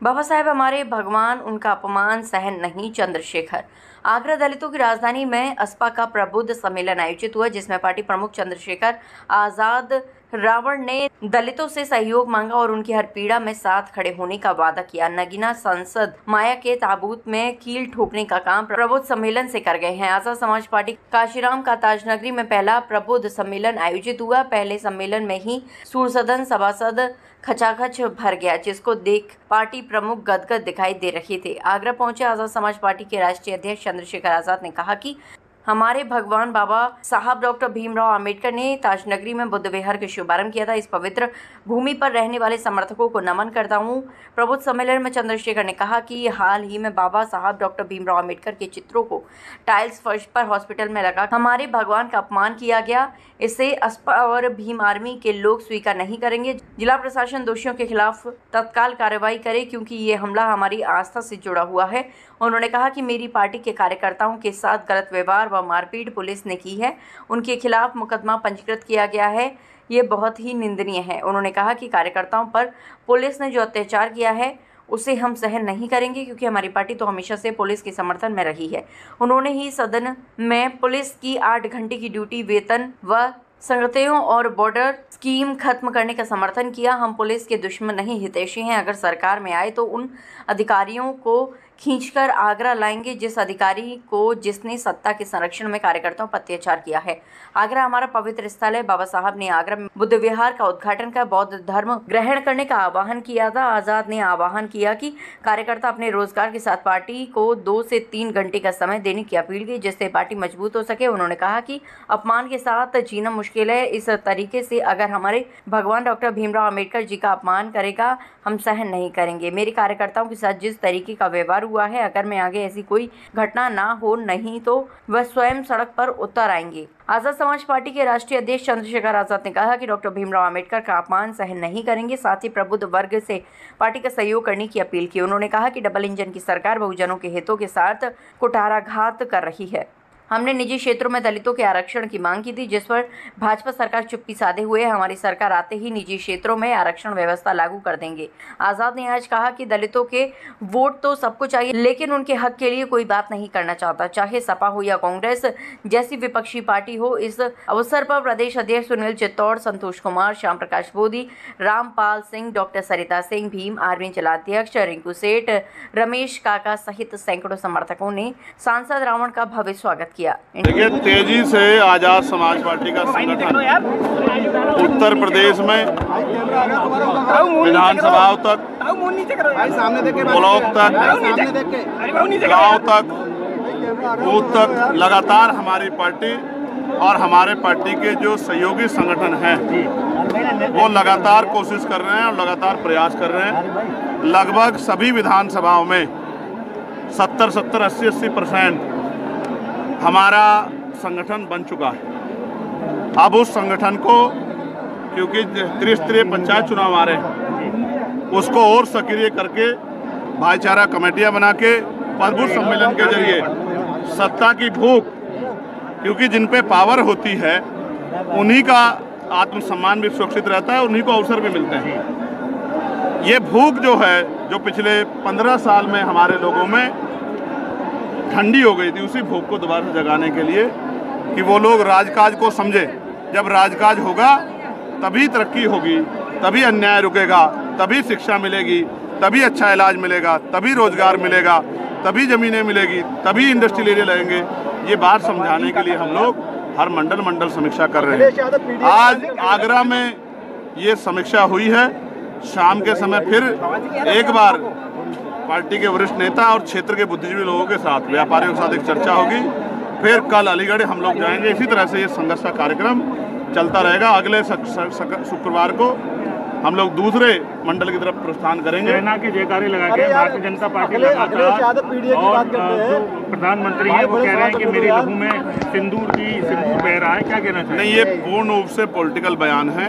बाबा साहेब हमारे भगवान, उनका अपमान सहन नहीं। चंद्रशेखर। आगरा दलितों की राजधानी में असपा का प्रबुद्ध सम्मेलन आयोजित हुआ, जिसमें पार्टी प्रमुख चंद्रशेखर आजाद रावण ने दलितों से सहयोग मांगा और उनकी हर पीड़ा में साथ खड़े होने का वादा किया। नगीना सांसद माया के ताबूत में कील ठोकने का काम प्रबुद्ध सम्मेलन से कर गए हैं। आजाद समाज पार्टी काशीराम का ताजनगरी में पहला प्रबुद्ध सम्मेलन आयोजित हुआ। पहले सम्मेलन में ही सूरसदन सभासद खचाखच भर गया, जिसको देख पार्टी प्रमुख गदगद दिखाई दे रहे थे। आगरा पहुंचे आजाद समाज पार्टी के राष्ट्रीय अध्यक्ष चंद्रशेखर आजाद ने कहा कि हमारे भगवान बाबा साहब डॉक्टर भीमराव अंबेडकर ने ताजनगरी में बुद्ध विहार का शुभारंभ किया था। इस पवित्र भूमि पर रहने वाले समर्थकों को नमन करता हूँ। प्रबुद्ध सम्मेलन में चंद्रशेखर ने कहा कि हाल ही में बाबा साहब डॉक्टर भीमराव अंबेडकर के चित्रों को टाइल्स फर्श पर हॉस्पिटल में लगा हमारे भगवान का अपमान किया गया। इसे असपा और भीम आर्मी के लोग स्वीकार नहीं करेंगे। जिला प्रशासन दोषियों के खिलाफ तत्काल कार्रवाई करे, क्योंकि ये हमला हमारी आस्था से जुड़ा हुआ है। उन्होंने कहा कि मेरी पार्टी के कार्यकर्ताओं के साथ गलत व्यवहार व मारपीट पुलिस ने की है, उनके खिलाफ मुकदमा पंजीकृत किया गया है। ये बहुत ही निंदनीय है। उन्होंने कहा कि कार्यकर्ताओं पर पुलिस ने जो अत्याचार किया है उसे हम सहन नहीं करेंगे, क्योंकि हमारी पार्टी तो हमेशा से पुलिस के समर्थन में रही है। उन्होंने ही सदन में पुलिस की 8 घंटे की ड्यूटी, वेतन व संगतियों और बॉर्डर स्कीम खत्म करने का समर्थन किया। हम पुलिस के दुश्मन नहीं, हितैषी हैं। अगर सरकार में आए तो उन अधिकारियों को खींचकर आगरा लाएंगे जिस अधिकारी को जिसने सत्ता के संरक्षण में कार्यकर्ताओं पर अत्याचार किया है। आगरा हमारा पवित्र स्थल है। बाबा साहब ने आगरा में बुद्ध विहार का उद्घाटन कर बौद्ध धर्म ग्रहण करने का आह्वान किया था। आजाद ने आह्वान किया कि कार्यकर्ता अपने रोजगार के साथ पार्टी को 2 से 3 घंटे का समय देने की अपील की, जिससे पार्टी मजबूत हो सके। उन्होंने कहा कि अपमान के साथ जीना मुश्किल है। इस तरीके से अगर हमारे भगवान डॉक्टर भीमराव अंबेडकर जी का अपमान करेगा, हम सहन नहीं करेंगे। मेरे कार्यकर्ताओं के साथ जिस तरीके का व्यवहार हुआ है, अगर मैं आगे ऐसी कोई घटना ना हो, नहीं तो वह स्वयं सड़क पर उतर आएंगे। आजाद समाज पार्टी के राष्ट्रीय अध्यक्ष चंद्रशेखर आजाद ने कहा कि डॉक्टर भीमराव अंबेडकर का अपमान सहन नहीं करेंगे। साथ ही प्रबुद्ध वर्ग से पार्टी का सहयोग करने की अपील की। उन्होंने कहा कि डबल इंजन की सरकार बहुजनों के हितों के साथ कुठाराघात कर रही है। हमने निजी क्षेत्रों में दलितों के आरक्षण की मांग की थी, जिस पर भाजपा सरकार चुप्पी साधे हुए है। हमारी सरकार आते ही निजी क्षेत्रों में आरक्षण व्यवस्था लागू कर देंगे। आजाद ने आज कहा कि दलितों के वोट तो सबको चाहिए, लेकिन उनके हक के लिए कोई बात नहीं करना चाहता, चाहे सपा हो या कांग्रेस जैसी विपक्षी पार्टी हो। इस अवसर पर प्रदेश अध्यक्ष सुनील चित्तौड़, संतोष कुमार, श्याम प्रकाश बोधी, रामपाल सिंह, डॉक्टर सरिता सिंह, भीम आर्मी जिलाध्यक्ष रिंकू सेठ, रमेश काका सहित सैकड़ों समर्थकों ने सांसद रावण का भव्य स्वागत किया। देखिए, तेजी से आजाद समाज पार्टी का संगठन उत्तर प्रदेश में विधानसभाओं तक, ब्लॉक तक, गांव तक, बूथ तक लगातार हमारी पार्टी और हमारे पार्टी के जो सहयोगी संगठन हैं वो लगातार कोशिश कर रहे हैं और लगातार प्रयास कर रहे हैं। लगभग सभी विधानसभाओं में 70, 80% हमारा संगठन बन चुका है। अब उस संगठन को, क्योंकि त्रिस्तरीय पंचायत चुनाव आ रहे हैं, उसको और सक्रिय करके भाईचारा कमेटियां बना के प्रबुद्ध सम्मेलन के जरिए सत्ता की भूख, क्योंकि जिन पे पावर होती है उन्हीं का आत्मसम्मान भी सुरक्षित रहता है, उन्हीं को अवसर भी मिलते हैं। ये भूख जो है, जो पिछले 15 साल में हमारे लोगों में ठंडी हो गई थी, उसी भूख को दोबारा जगाने के लिए कि वो लोग राजकाज को समझे। जब राजकाज होगा तभी तरक्की होगी, तभी अन्याय रुकेगा, तभी शिक्षा मिलेगी, तभी अच्छा इलाज मिलेगा, तभी रोजगार मिलेगा, तभी ज़मीनें मिलेगी, तभी इंडस्ट्रियल एरिया लगेंगे। ये बात समझाने के लिए हम लोग हर मंडल समीक्षा कर रहे हैं। आज आगरा में ये समीक्षा हुई है। शाम के समय फिर एक बार पार्टी के वरिष्ठ नेता और क्षेत्र के बुद्धिजीवी लोगों के साथ, व्यापारियों के साथ एक चर्चा होगी। फिर कल अलीगढ़ हम लोग जाएंगे। इसी तरह से ये संघर्ष का कार्यक्रम चलता रहेगा। अगले शुक्रवार को हम लोग दूसरे मंडल की तरफ प्रस्थान करेंगे। सेना के जयकारे लगा के भारतीय जनता पार्टी लगातार, और जो प्रधानमंत्री हैं वो कह रहे हैं कि मेरी लहू में सिंदूर बह रहा है। क्या कहना चाहिए? नहीं, ये पूर्ण रूप से पॉलिटिकल बयान है।